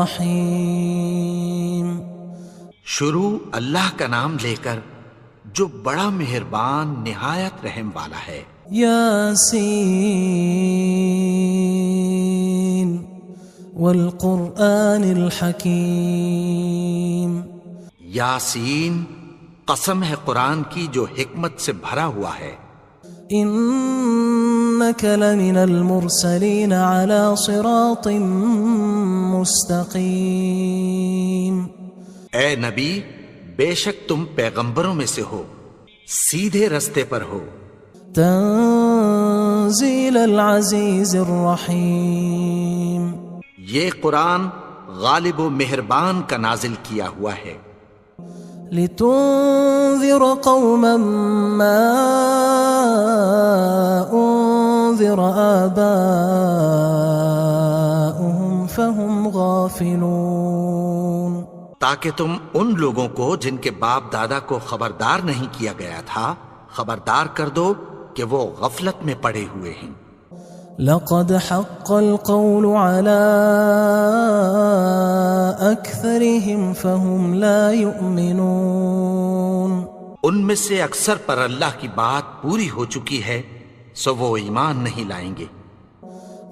الرحیم، شروع اللہ کا نام لے کر جو بڑا مہربان نہایت رحم والا ہے۔ یاسین والقرآن الحکیم، یاسین، قسم ہے قرآن کی جو حکمت سے بھرا ہوا ہے۔ انک لمن المرسلین علی صراط مستقیم، اے نبی، بے شک تم پیغمبروں میں سے ہو، سیدھے رستے پر ہو۔ تنزیل العزیز الرحیم، یہ قرآن غالب و مہربان کا نازل کیا ہوا ہے۔ لتنذر قوما ما انذر آباؤهم فهم غافلون، تاکہ تم ان لوگوں کو جن کے باپ دادا کو خبردار نہیں کیا گیا تھا خبردار کر دو کہ وہ غفلت میں پڑے ہوئے ہیں۔ لقد حق القول على أكثرهم فهم لا يؤمنون، ان میں سے اکثر پر اللہ کی بات پوری ہو چکی ہے سو وہ ایمان نہیں لائیں گے۔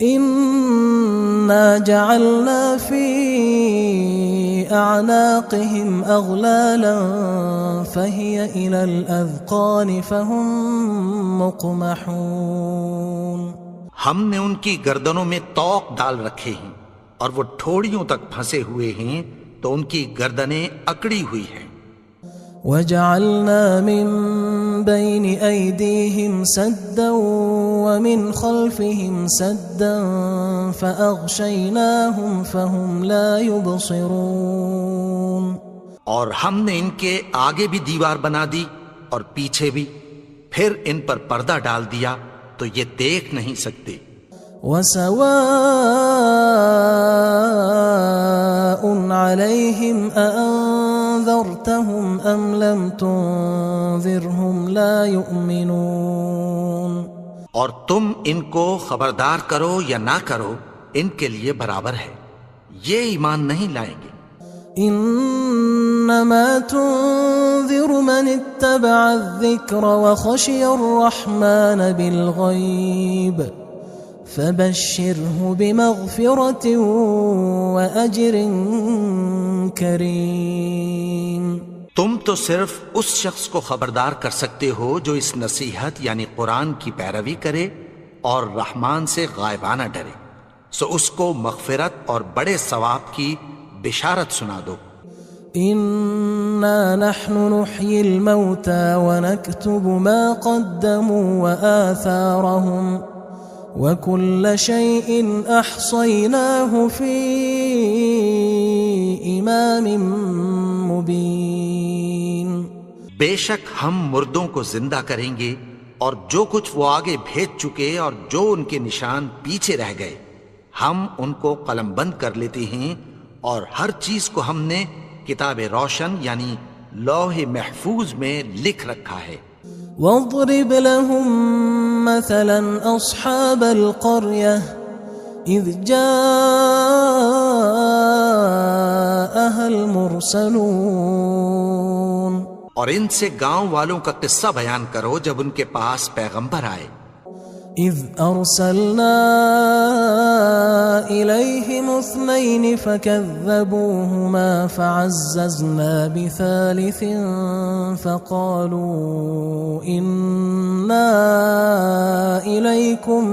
إنا جعلنا في أعناقهم أغلالا فهي إلى الأذقان فهم مقمحون، ہم نے ان کی گردنوں میں طوق ڈال رکھے ہیں اور وہ ٹھوڑیوں تک پھنسے ہوئے ہیں تو ان کی گردنیں اکڑی ہوئی ہیں۔ وجعلنا من بين أيديهم سدا ومن خلفهم سدا فأغشيناهم فهم لا يبصرون، اور ہم نے ان کے آگے بھی دیوار بنا دی اور پیچھے بھی، پھر ان پر پردہ ڈال دیا تو یہ دیکھ نہیں سکتے۔ وسواء عليهم أأنذرتهم أم لم تنذرهم لا يؤمنون، اور تم ان کو خبردار کرو یا نہ کرو ان کے لیے برابر ہے، یہ ایمان نہیں لائیں گے۔ انما تنذر من اتبع الذکر وخشی الرحمن بالغیب فبشره بمغفرة وأجر کریم، تم تو صرف اس شخص کو خبردار کر سکتے ہو جو اس نصیحت یعنی قرآن کی پیروی کرے اور رحمان سے غائبانہ ڈرے، سو اس کو مغفرت اور بڑے ثواب کی بشارت سنا دو۔ انا نحن نحيي الموتى ونكتب ما قدموا وآثارهم وكل شيء احصيناه في امام مبين، بے شک ہم مردوں کو زندہ کریں گے اور جو کچھ وہ آگے بھیج چکے اور جو ان کے نشان پیچھے رہ گئے ہم ان کو قلم بند کر لیتے ہیں، اور ہر چیز کو ہم نے کتاب روشن یعنی لوح محفوظ میں لکھ رکھا ہے۔ واضرب لهم مثلا اصحاب القرية اذ جاءها المرسلون، اور ان سے گاؤں والوں کا قصہ بیان کرو جب ان کے پاس پیغمبر آئے۔ اذ ارسلنا الیہم اثنین فکذبوہما فعززنا بثالث فقالوا انا الیکم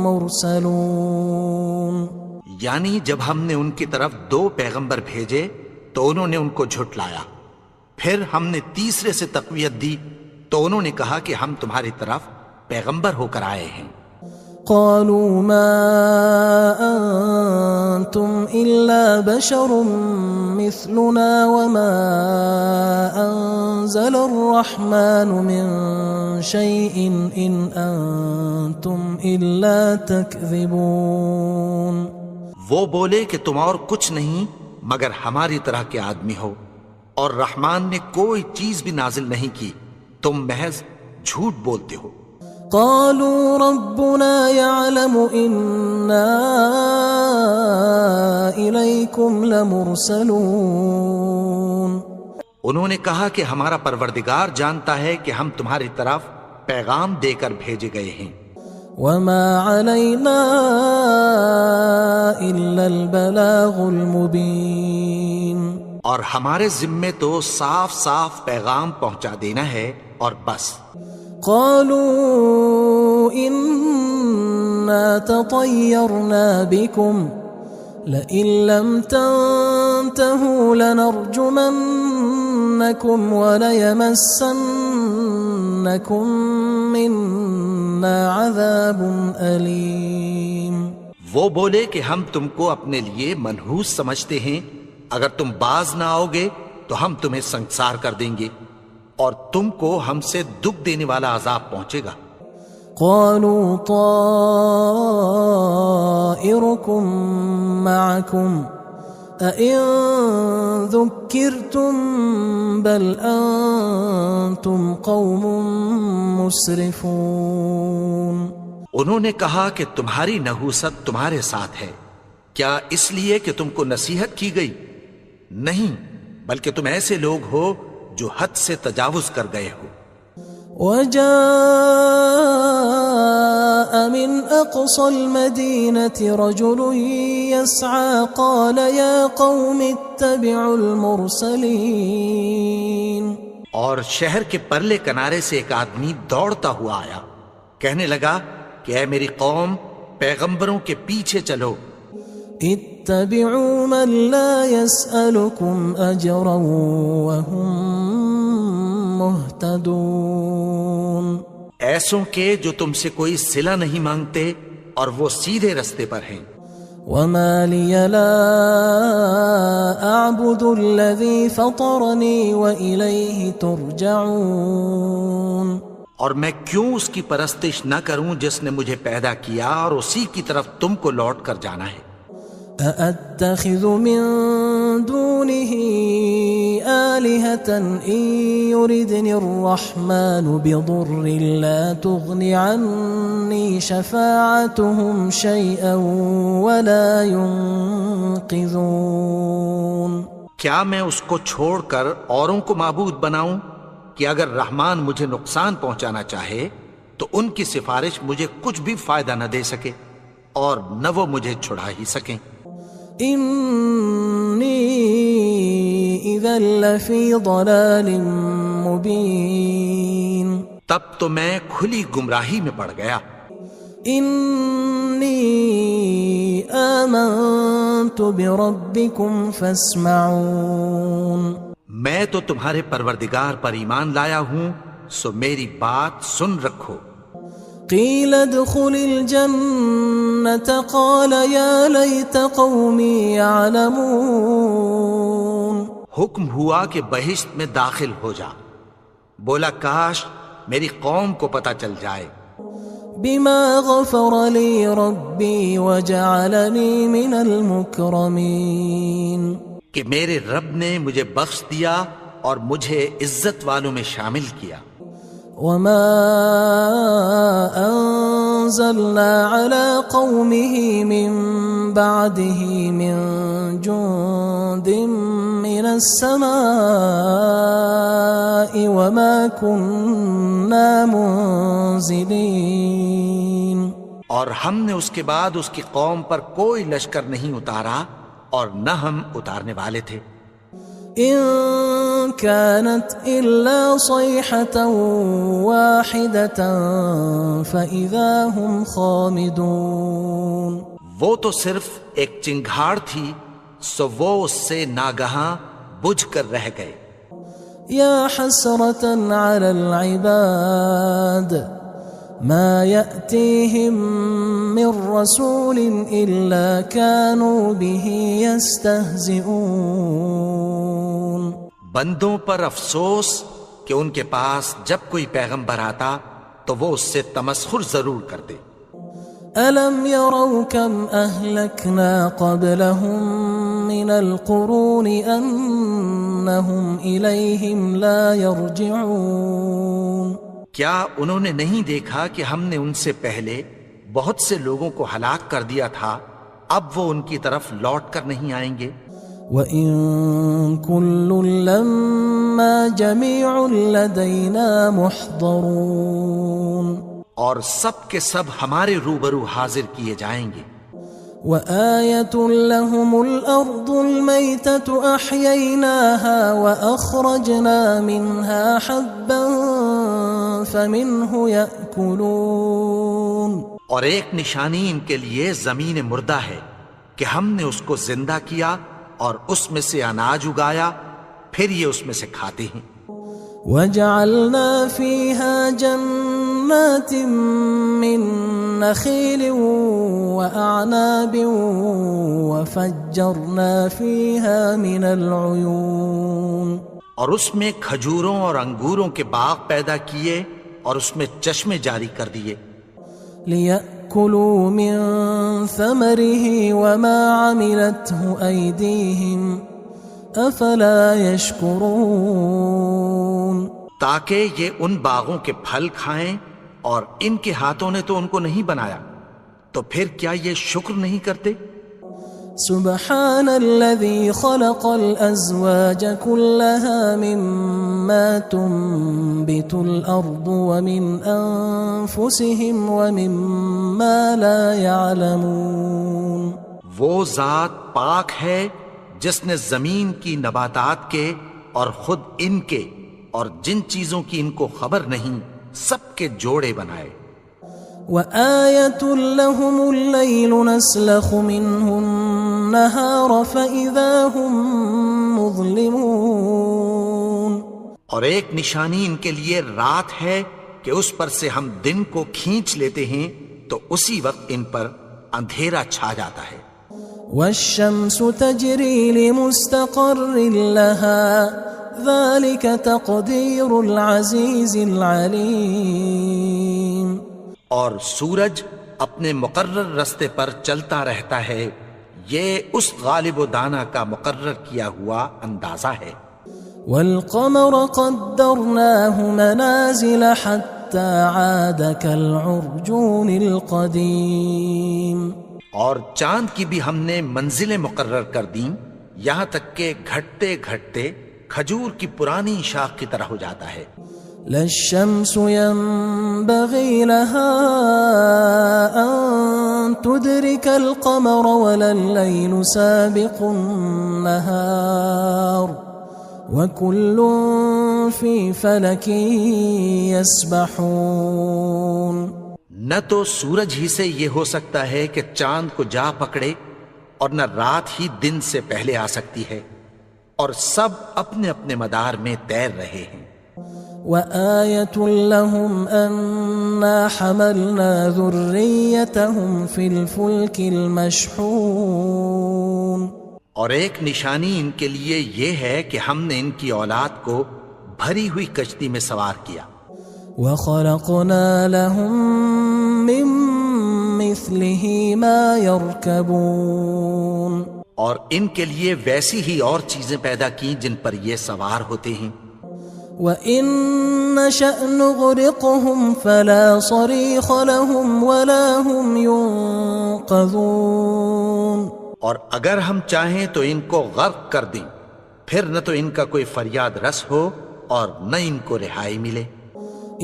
مرسلون، یعنی جب ہم نے ان کی طرف 2 پیغمبر بھیجے تو انہوں نے ان کو جھٹلایا، پھر ہم نے تیسرے سے تقویت دی تو انہوں نے کہا کہ ہم تمہاری طرف پیغمبر ہو کر آئے ہیں۔ قالوا ما انتم الا بشر مثلنا وما انزل الرحمن من شيء ان انتم الا تكذبون، وہ بولے کہ تم اور کچھ نہیں مگر ہماری طرح کے آدمی ہو، اور رحمان نے کوئی چیز بھی نازل نہیں کی، تم محض جھوٹ بولتے ہو۔ قالوا ربنا يعلم إنا إليكم لمرسلون. انہوں نے کہا کہ ہمارا پروردگار جانتا ہے کہ ہم تمہاری طرف پیغام دے کر بھیجے گئے ہیں. وما علينا إلا البلاغ المبين. اور ہمارے ذمے تو صاف صاف پیغام پہنچا دینا ہے اور بس. قالوا إنا تطيرنا بكم لئن لم تنتهوا لنرجمنكم وليمسنكم منا عذاب أليم. وہ بولے کہ ہم تم کو اپنے لیے منحوس سمجھتے ہیں، اگر تم باز نہ آؤ گے تو ہم تمہیں سنسار کر دیں گے اور تم کو ہم سے دکھ دینے والا عذاب پہنچے گا. قالوا طائركم معكم أئن ذكرتم بل أنتم قوم مسرفون. انہوں نے کہا کہ تمہاری نحوست تمہارے ساتھ ہے، کیا اس لیے کہ تم کو نصیحت کی گئی؟ نہیں، بلکہ تم ایسے لوگ ہو جو حد سے تجاوز کر گئے ہو. وجاء من أقصى المدينة رجل يسعى قال يا قوم اتبعوا المرسلين. اور شہر کے پرلے کنارے سے ایک آدمی دوڑتا ہوا آیا، کہنے لگا کہ اے میری قوم، پیغمبروں کے پیچھے چلو. اتبعوا من لا يسألكم أجرا وهم مهتدون. ایسوں کے جو تم سے کوئی صلہ نہیں مانگتے اور وہ سیدھے رستے پر ہیں. وما لي لا أعبد الذي فطرني وإليه ترجعون. اور میں کیوں اس کی پرستش نہ کروں جس نے مجھے پیدا کیا اور اسی کی طرف تم کو لوٹ کر جانا ہے. أأتخذ من دونه آلهة إن يردني الرحمن بضر لا تغن عني شفاعتهم شيئا ولا ينقذون. کیا میں اس کو چھوڑ کر اوروں کو معبود بناؤں کہ اگر رحمان مجھے نقصان پہنچانا چاہے تو ان کی سفارش مجھے کچھ بھی فائدہ نہ دے سکے اور نہ وہ مجھے چھڑا ہی سکیں. إني إذا لفي ضلال مبين. تب تو میں کھلی گمراہی میں پڑ گیا. إني آمنت بربكم فاسمعون. میں تو تمہارے پروردگار پر ایمان لایا ہوں، سو میری بات سن رکھو. قيل ادخل الجنة قال يا ليت قومي يعلمون. حکم ہوا کہ بہشت میں داخل ہو جا. بولا کاش میری قوم کو پتہ چل جائے. بما غفر لي ربي وجعلني من المكرمين. کہ میرے رب نے مجھے بخش دیا اور مجھے عزت والوں میں شامل کیا. وما أنزلنا على قومه من بعده من جند من السماء وما كنا منزلين. اور ہم نے اس کے بعد اس کی قوم پر کوئی لشکر نہیں اتارا اور نہ ہم اتارنے والے تھے. إن كانت إلا صيحة واحدة فإذا هم خامدون. وہ تو صرف ایک چنگھاڑ تھی، سو وہ اس سے ناگہاں بجھ کر رہ گئے. يا حسرة على العباد ما يأتيهم من رسول إلا كانوا به يستهزئون. بندوں پر افسوس کہ ان کے پاس جب کوئی پیغمبر آتا تو وہ اس سے تمسخر ضرور کرتے. ألم يروا كم أهلكنا قبلهم من القرون أنهم إليهم لا يرجعون. کیا انہوں نے نہیں دیکھا کہ ہم نے ان سے پہلے بہت سے لوگوں کو ہلاک کر دیا تھا، اب وہ ان کی طرف لوٹ کر نہیں آئیں گے؟ وَإِن كُلٌّ لَمَّا جَمِيعٌ لَدَيْنَا مُحْضَرُونَ، اور سب کے سب ہمارے روبرو حاضر کیے جائیں گے۔ وَآيَةٌ لَهُمُ الْأَرْضُ الْمَيْتَةُ أَحْيَيْنَاهَا وَأَخْرَجْنَا مِنْهَا حَبًّا فَمِنْهُ يَأْكُلُونَ، اور ایک نشانی ان کے لیے زمین مردہ ہے کہ ہم نے اس کو زندہ کیا اور اس میں سے اناج اگایا، پھر یہ اس میں سے کھاتے ہیں۔ وَجَعَلْنَا فِيهَا جَنَّاتٍ مِّن نَخِيلٍ وَأَعْنَابٍ وَفَجَّرْنَا فِيهَا مِنَ الْعُيُونِ، اور اس میں کھجوروں اور انگوروں کے باغ پیدا کیے اور اس میں چشمے جاری کر دیے، لِيَأْكُلُوا مِن ثَمَرِهِ وَمَا عَمِلَتْهُ أَيْدِيهِمْ أَفَلَا يَشْكُرُونَ، تاکہ یہ ان باغوں کے پھل کھائیں، اور ان کے ہاتھوں نے تو ان کو نہیں بنایا، تو پھر کیا یہ شکر نہیں کرتے؟ سبحان الذي خلق الأزواج كلها مما تنبت الأرض ومن أنفسهم ومما لا يعلمون، وہ ذات پاک ہے جس نے زمین کی نباتات کے اور خود ان کے اور جن چیزوں کی ان کو خبر نہیں سب کے جوڑے بنائے۔ وآية لهم الليل نسلخ منه النهار فإذا هم مظلمون، اور ایک نشانی ان کے لیے رات ہے کہ اس پر سے ہم دن کو کھینچ لیتے ہیں تو اسی وقت ان پر اندھیرا چھا جاتا ہے۔ والشمس تجري لمستقر لها ذلك تقدير العزيز العليم، اور سورج اپنے مقرر رستے پر چلتا رہتا ہے، یہ اس غالب و دانا کا مقرر کیا ہوا اندازہ ہے۔ والقمر قدرناه منازل حتى عاد كالعرجون القديم، اور چاند کی بھی ہم نے منزلیں مقرر کر دیں، یہاں تک کہ گھٹتے گھٹتے کھجور کی پرانی شاخ کی طرح ہو جاتا ہے۔ لا الشمس ينبغي لها أن تدرك القمر ولا الليل سابق النهار وكل في فلك يسبحون، نہ تو سورج ہی سے یہ ہو سکتا ہے کہ چاند کو جا پکڑے، اور نہ رات ہی دن سے پہلے آ سکتی ہے، اور سب اپنے اپنے مدار میں تیر رہے ہیں۔ وآية لهم أنا حملنا ذريتهم في الفلك المشحون، اور ایک نشانی ان کے لیے یہ ہے کہ ہم نے ان کی اولاد کو بھری ہوئی کشتی میں سوار کیا۔ وخلقنا لهم من مثله ما يركبون، اور ان کے لیے ویسی ہی اور چیزیں پیدا کی جن پر یہ سوار ہوتے ہیں۔ وَإِن نَّشَأْ نُغْرِقْهُمْ فَلَا صَرِيخَ لَهُمْ وَلَا هُمْ يُنقَذُونَ، اور اگر ہم چاہیں تو ان کو غرق کر دیں، پھر نہ تو ان کا کوئی فریاد رس ہو اور نہ ان کو رہائی ملے۔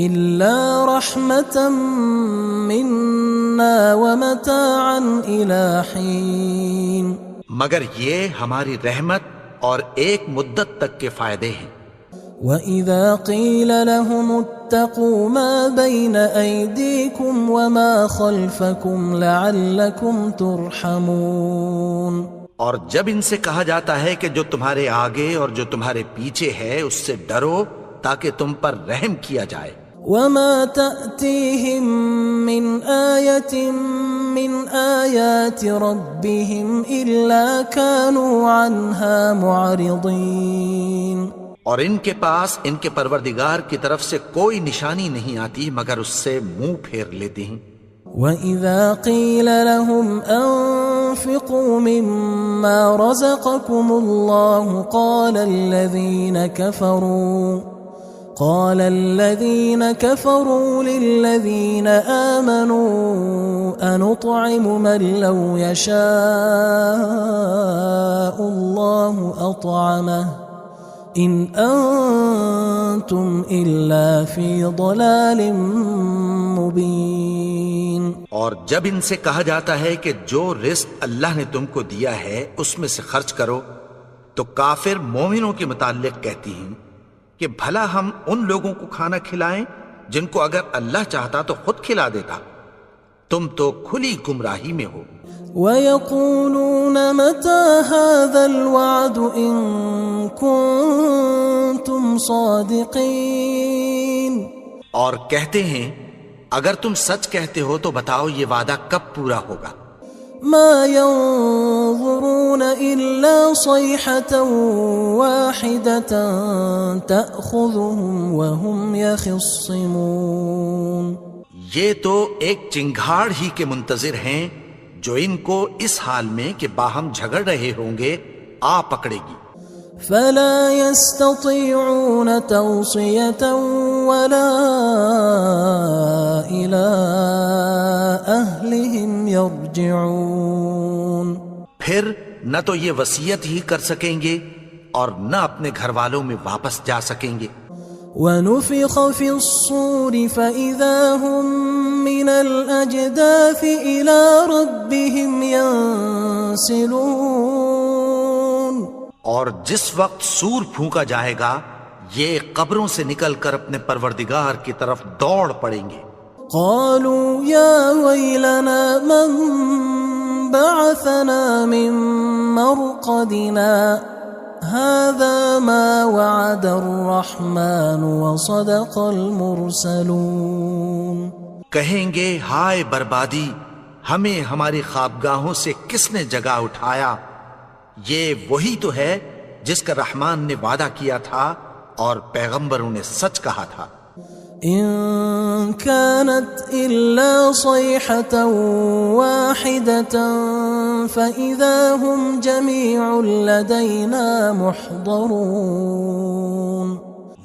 إِلَّا رَحْمَةً مِنَّا وَمَتَاعًا إِلَى حِينٍ، مگر یہ ہماری رحمت اور ایک مدت تک کے فائدے ہیں۔ وَإِذَا قِيلَ لَهُمُ اتَّقُوا مَا بَيْنَ أَيْدِيكُمْ وَمَا خَلْفَكُمْ لَعَلَّكُمْ تُرْحَمُونَ، اور جب ان سے کہا جاتا ہے کہ جو تمہارے آگے اور جو تمہارے پیچھے ہے اس سے ڈرو تاکہ تم پر رحم کیا جائے۔ وَمَا تَأْتِيهِم مِّنْ آيَةٍ مِّنْ آيَاتِ رَبِّهِمْ إِلَّا كَانُوا عَنْهَا مُعْرِضِينَ، اور ان کے پاس ان کے پروردگار کی طرف سے کوئی نشانی نہیں آتی مگر اس سے منہ پھیر لیتے ہیں۔ وَإِذَا قِيلَ لَهُمْ أَنفِقُوا مِمَّا رَزَقَكُمُ اللَّهُ قَالَ الَّذِينَ كَفَرُوا قال الذين كفروا للذين آمنوا أنطعم من لو يشاء الله أطعمه إن أنتم إلا في ضلال مبين. اور جب ان سے کہا جاتا ہے کہ جو رزق اللہ نے تم کو دیا ہے اس میں سے خرچ کرو، تو کافر مومنوں کے متعلق کہتی ہیں کہ بھلا ہم ان لوگوں کو کھانا کھلائیں جن کو اگر اللہ چاہتا تو خود کھلا دیتا. تم تو کھلی گمراہی میں ہو. وَيَقُولُونَ مَتَى هَذَا الْوَعْدُ إِن كُنتُمْ صَادِقِينَ. اور کہتے ہیں اگر تم سچ کہتے ہو تو بتاؤ یہ وعدہ کب پورا ہوگا. مَا يَنظُرُونَ إِلَّا صَيْحَةً وَاحِدَةً تَأْخُذُهُمْ وَهُمْ يَخِصِّمُونَ. یہ تو ایک چنگھاڑ ہی کے منتظر ہیں جو ان کو اس حال میں کہ باہم جھگڑ رہے ہوں گے آ پکڑے گی. فلا يستطيعون توصية ولا إلى أهلهم يرجعون. پھر نہ تو یہ وصیت ہی کر سکیں گے اور نہ اپنے گھر والوں میں واپس جا سکیں گے. ونفخ في الصور فإذا هم من الأجداث إلى ربهم ينسلون. اور جس وقت سور پھونکا جائے گا یہ قبروں سے نکل کر اپنے پروردگار کی طرف دوڑ پڑیں گے. قالوا يا ويلنا من بعثنا من مرقدنا هذا ما وعد الرحمن وصدق المرسلون. کہیں گے ہائے بربادی، ہمیں ہماری خوابگاہوں سے کس نے جگا اٹھایا. یہ وہی تو ہے جس کا رحمان نے وعدہ کیا تھا اور پیغمبروں نے سچ کہا تھا. إن كانت إلا صيحة واحدة فإذا هم جميع لدينا محضرون.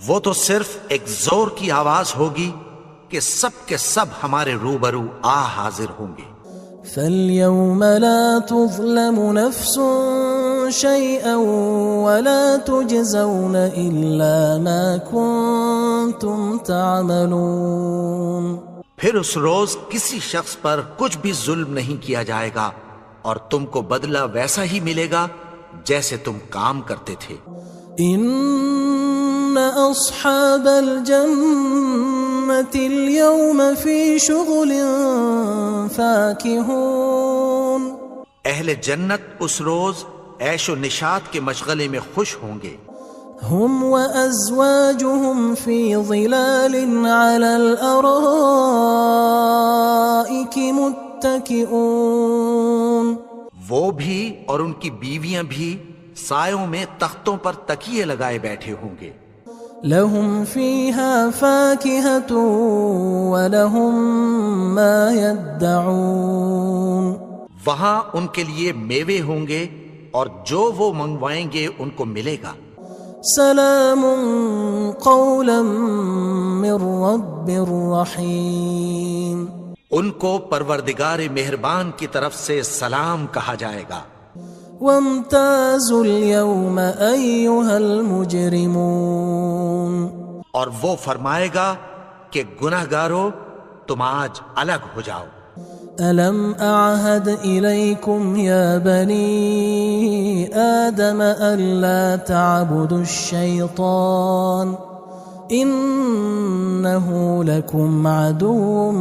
وہ تو صرف ایک زور کی آواز ہوگی کہ سب کے سب ہمارے روبرو آ حاضر ہوں گے. فاليوم لا تظلم نفس شيئا ولا تجزون إلا ما كنتم تعملون. پھر اس روز کسی شخص پر کچھ بھی ظلم نہیں کیا جائے گا اور تم کو بدلہ ویسا ہی ملے گا جیسے تم کام کرتے تھے. ان اصحاب الجنة اليوم في شغل فاكهون. اہل جنت اس روز عیش و نشاط کے مشغلے میں خوش ہوں گے. هم وأزواجهم في ظلال على الأرائك متكئون. وہ بھی اور ان کی بیویاں بھی سایوں میں تختوں پر تکیے لگائے بیٹھے ہوں گے. لهم فيها فاكهة ولهم ما يدعون. وہاں ان کے لیے میوے ہوں گے اور جو وہ منگوائیں گے ان کو ملے گا. سلام قولا من رب رحیم. ان کو پروردگار مہربان کی طرف سے سلام کہا جائے گا. وامتازوا اليوم أيها المجرمون. اور وہ فرمائے گا کہ گناہگارو تم آج الگ ہو جاؤ. ألم أعهد إليكم يا بني آدم ألا تعبدوا الشيطان إنه لكم عدو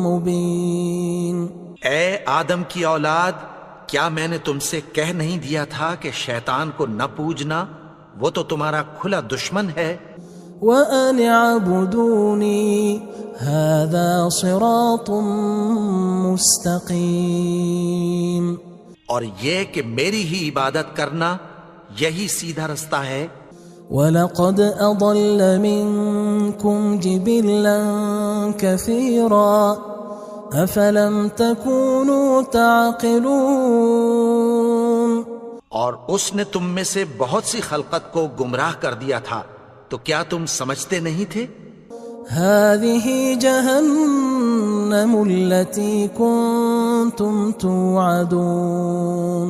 مبين. اے آدم کی اولاد، کیا میں نے تم سے کہہ نہیں دیا تھا کہ شیطان کو نہ پوجنا، وہ تو تمہارا کھلا دشمن ہے. وَأَنِ اعْبُدُونِي هَذَا صِرَاطٌ مُسْتَقِيمٌ. اور یہ کہ میری ہی عبادت کرنا یہی سیدھا رستہ ہے. وَلَقَدْ أَضَلَّ مِنْكُمْ جِبِلًّا كَثِيرًا أَفَلَمْ تَكُونُوا تَعْقِلُونَ. اور اس نے تم میں سے بہت سی خلقت کو گمراہ کر دیا تھا، تو کیا تم سمجھتے نہیں تھے؟ هذه جهنم التي كنتم توعدون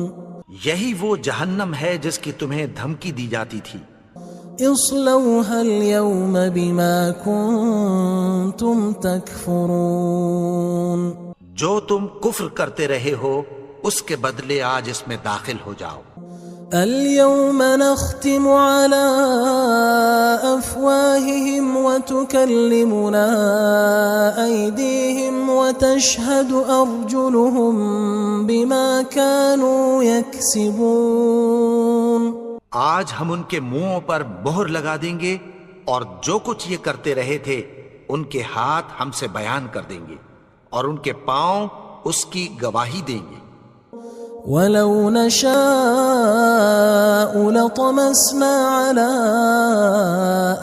یہی وہ جہنم ہے جس کی تمہیں دھمکی دی جاتی تھی۔ اصلوها اليوم بما كنتم تكفرون جو تم کفر کرتے رہے ہو اس کے بدلے آج اس میں داخل ہو جاؤ۔ اليوم نختم على أفواههم وتكلمنا أيديهم وتشهد أرجلهم بما كانوا يكسبون آج ہم ان کے منہوں پر مہر لگا دیں گے اور جو کچھ یہ کرتے رہے تھے ان کے ہاتھ ہم سے بیان کر دیں گے اور ان کے پاؤں اس کی گواہی دیں گے۔ وَلَوْ نَشَاءُ لَطَمَسْنَا عَلَىٰ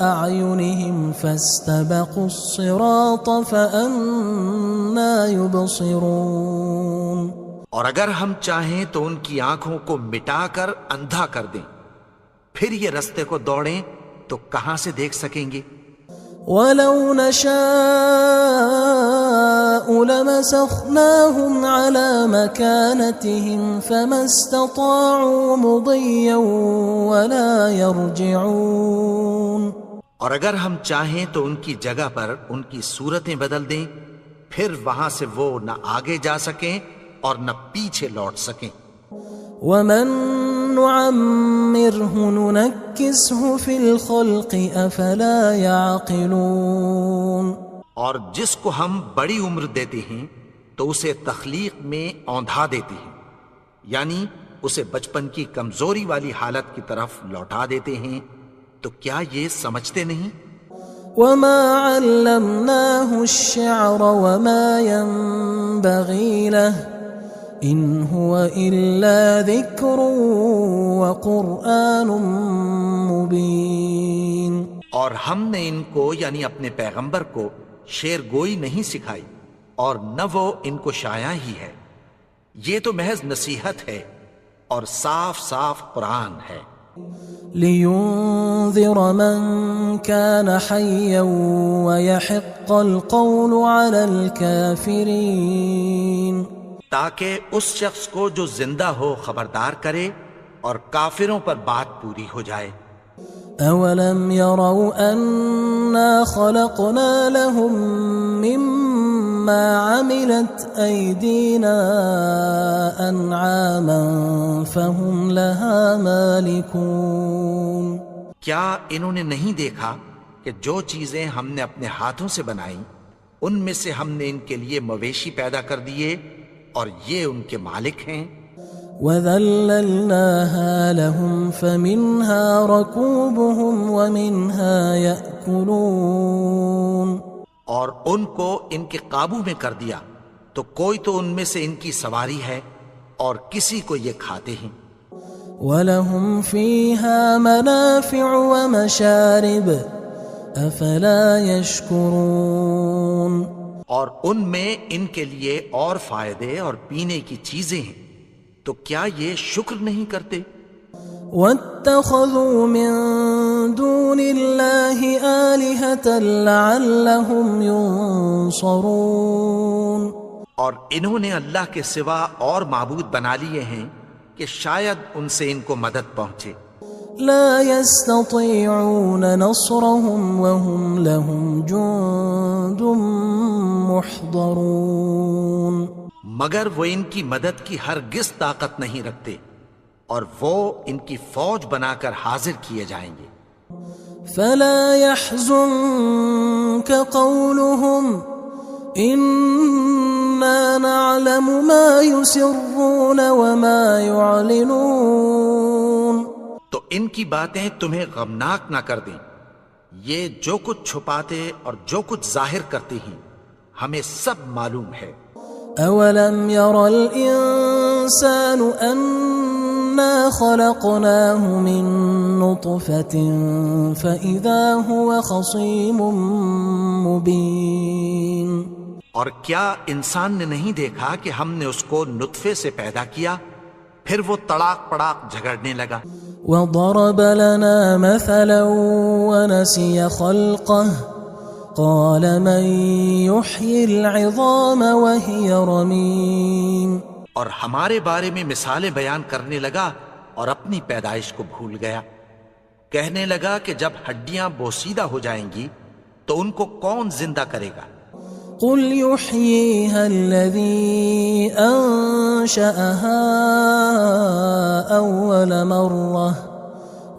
أَعْيُنِهِمْ فَاسْتَبَقُوا الصِّرَاطَ فَأَنَّىٰ يُبْصِرُونَ اور اگر ہم چاہیں تو ان کی آنکھوں کو مٹا کر اندھا کر دیں، پھر یہ رستے کو دوڑیں تو کہاں سے دیکھ سکیں گے؟ وَلَوْ نَشَاءُ لَمَسَخْنَاهُمْ عَلَىٰ مَكَانَتِهِمْ فَمَا اسْتَطَاعُوا مُضِيًّا وَلَا يَرْجِعُونَ اور اگر ہم چاہیں تو ان کی جگہ پر ان کی صورتیں بدل دیں، پھر وہاں سے وہ نہ آگے جا سکیں اور نہ پیچھے لوٹ سکیں۔ وَمَن نُعَمِّرْهُ نُنَكِّسْهُ فِي الْخَلْقِ أَفَلَا يَعْقِلُونَ اور جس کو ہم بڑی عمر دیتے ہیں تو اسے تخلیق میں اوندھا دیتے ہیں، یعنی اسے بچپن کی کمزوری والی حالت کی طرف لوٹا دیتے ہیں، تو کیا یہ سمجھتے نہیں؟ وَمَا عَلَّمْنَاهُ الشِّعْرَ وَمَا يَنبَغِي لَهُ إِنْ هُوَ إِلَّا ذِكْرٌ وَقُرْآنٌ مُبِينٌ اور ہم نے ان کو یعنی اپنے پیغمبر کو شعر گوئی نہیں سکھائی اور نہ وہ ان کو شایع ہی ہے، یہ تو محض نصیحت ہے اور صاف صاف قرآن ہے۔ لِيُنذِرَ مَن كَانَ حَيًّا وَيَحِقَّ الْقَوْلُ عَلَى الْكَافِرِينَ تاکہ اس شخص کو جو زندہ ہو خبردار کرے اور کافروں پر بات پوری ہو جائے۔ أَوَلَمْ يَرَوْا أَنَّا خَلَقْنَا لَهُم مِّمَّا عَمِلَتْ أَيْدِينَا أَنْعَامًا فَهُمْ لَهَا مَالِكُونَ کیا انہوں نے نہیں دیکھا کہ جو چیزیں ہم نے اپنے ہاتھوں سے بنائیں ان میں سے ہم نے ان کے لیے مویشی پیدا کر دیے اور یہ ان کے مالک ہیں۔ وَذَلَّلْنَاهَا لَهُمْ فَمِنْهَا رَكُوبُهُمْ وَمِنْهَا يَأْكُلُونَ اور ان کو ان کے قابو میں کر دیا تو کوئی تو ان میں سے ان کی سواری ہے اور کسی کو یہ کھاتے ہیں۔ وَلَهُمْ فِيهَا مَنَافِعُ وَمَشَارِبُ أَفَلَا يَشْكُرُونَ اور ان میں ان کے لیے اور فائدے اور پینے کی چیزیں ہیں، تو کیا یہ شکر نہیں کرتے؟ وَاتَّخَذُوا مِن دُونِ اللَّهِ آلِهَةً لَعَلَّهُمْ يُنصَرُونَ اور انہوں نے اللہ کے سوا اور معبود بنا لیے ہیں کہ شاید ان سے ان کو مدد پہنچے۔ لا يستطيعون نصرهم وهم لهم جند محضرون مگر وہ ان کی مدد کی ہرگز طاقت نہیں رکھتے اور وہ ان کی فوج بنا کر حاضر کیے جائیں گے۔ فلا يحزنك قولهم إنا نعلم ما يسرون وما يعلنون تو ان کی باتیں تمہیں غمناک نہ کر دیں، یہ جو کچھ چھپاتے اور جو کچھ ظاہر کرتے ہیں ہمیں سب معلوم ہے۔ أولم ير الإنسان أنا خلقناه من نطفة فإذا هو خصيم مبين اور کیا انسان نے نہیں دیکھا کہ ہم نے اس کو نطفے سے پیدا کیا، پھر وہ تڑاک پڑاک جھگڑنے لگا۔ وضرب لنا مثلا ونسي خلقه قال من يحيي العظام وهي رميم اور ہمارے بارے میں مثالیں بیان کرنے لگا اور اپنی پیدائش کو بھول گیا. کہنے لگا کہ جب ہڈیاں بوسیدہ ہو جائیں گی تو ان کو کون زندہ کرے گا؟ قل يحييها الذي أنشأها أول مرة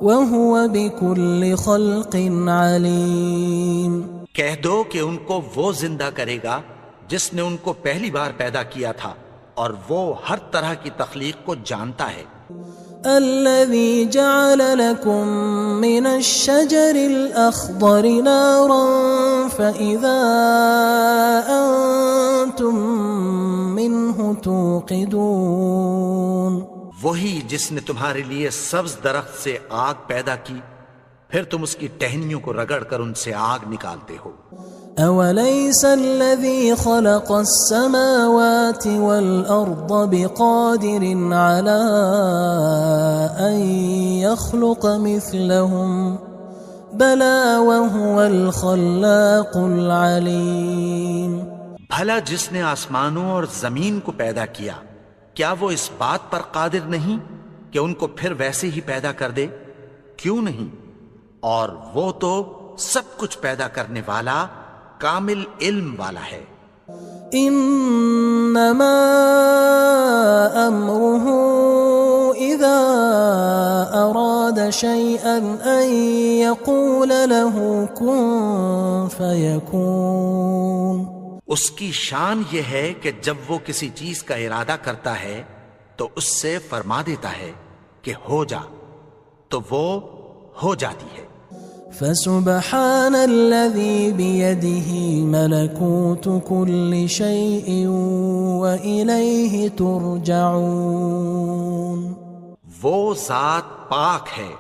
وهو بكل خلق عليم. کہہ دو کہ ان کو وہ زندہ کرے گا جس نے ان کو پہلی بار پیدا کیا تھا اور وہ ہر طرح کی تخلیق کو جانتا ہے. الذي جعل لكم من الشجر الأخضر نارا فإذا أنتم منه توقدون. وہی جس نے تمہارے لیے سبز درخت سے آگ پیدا کی پھر تم اس کی ٹہنیوں کو رگڑ کر ان سے آگ نکالتے ہو. أوليس الذي خلق السماوات والأرض بقادر على أن يخلق مثلهم بلى وهو الخلاق العليم. بھلا جس نے آسمانوں اور زمین کو پیدا کیا کیا وہ اس بات پر قادر نہیں کہ ان کو پھر ویسے ہی پیدا کر دے؟ کیوں نہیں؟ اور وہ تو سب کچھ پیدا کرنے والا کامل علم والا ہے. انما امره اذا اراد شيئا ان يقول له كن فيكون. اس کی شان یہ ہے کہ جب وہ کسی چیز کا ارادہ کرتا ہے تو اس سے فرما دیتا ہے کہ ہو جا تو وہ ہو جاتی ہے. فسبحان الذي بيده ملكوت كل شيء وإليه ترجعون. وہ ذات پاک ہے